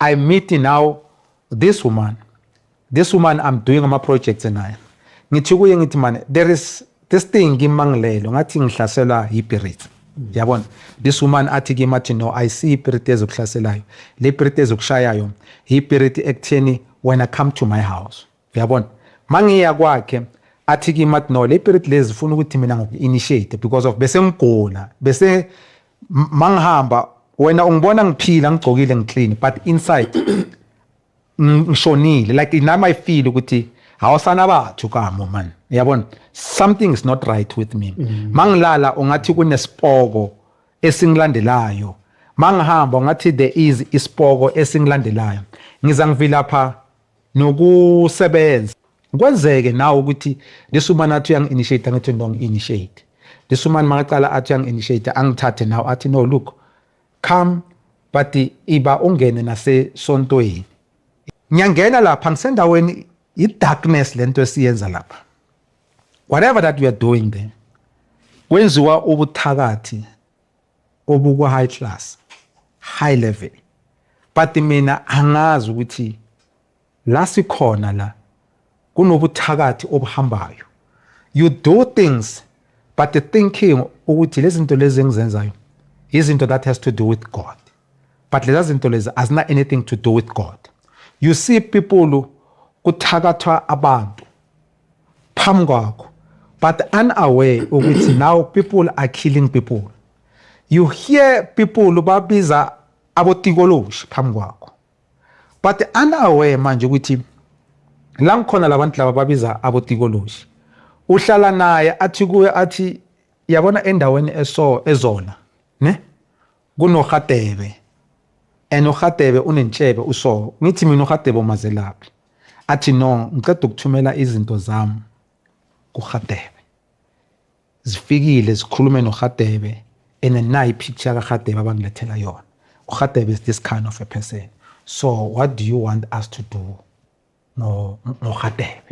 I meet now this woman I'm doing my projects naye ngithi kuye ngithi man there is this thing ngimangilelo ngathi ngihlasela ipirit yabona this woman athi kimi athi no I see ipirit ezokuhlaselayo le ipirit ezokushayayo ipirit ekutheni when I come to my house yabona mangiya kwakhe athi kimi athi no le ipirit lezi ufuna ukuthi mina ngoku-initiate because of bese ngigula bese mangihamba wena ungibona ngiphila ngigcokile ngiclean but inside ngishonile like nami I feel ukuthi awusana bathu kamo man yabona something is not right with me mangilala ungathi kunesipoko esingilandelayo mangihamba ungathi there is isipoko esingilandelayo ngiza ngivilapha nokusebenza kwenzeke nawe ukuthi lesumani athi uyang-initiate angithi ngidong-initiate lesumani makaqala athi uyang-initiate angithathe nawe athi no look come but iba ungene nasesontweni ngiyangena lapha ngisendaweni i-darkness lento esiyenza lapha whatever that we are doing there kwenziwa ubuthakathi obuku-high class high level but mina angazi ukuthi la sikhona la kunobuthakathi obuhambayo you do things but the thinking ukuthi lezi zinto lezi engizenzayo izinto that has to do with God but lezi zinto lezi azina anything to do with God. You see people kuthakathwa abantu phambi kwakho but unaware ukuthi now people are killing people. You hear people babiza abotikoloshi phambi kwakho but unaware manje ukuthi la ngikhona labantu laba babiza abotikoloshi uhlala naye athi kuwe athi yabona endaweni ezona ne kunoHadebe enoHadebe unentshebe uso ngithi mina uHadebe umazelaphi athi no ngicela ukuthumela izinto zami kuHadebe zifikile zikhulume noHadebe and nayi picture kaHadebe abangilethela yona. uHadebe is this kind of a person, so what do you want us to do no Hadebe?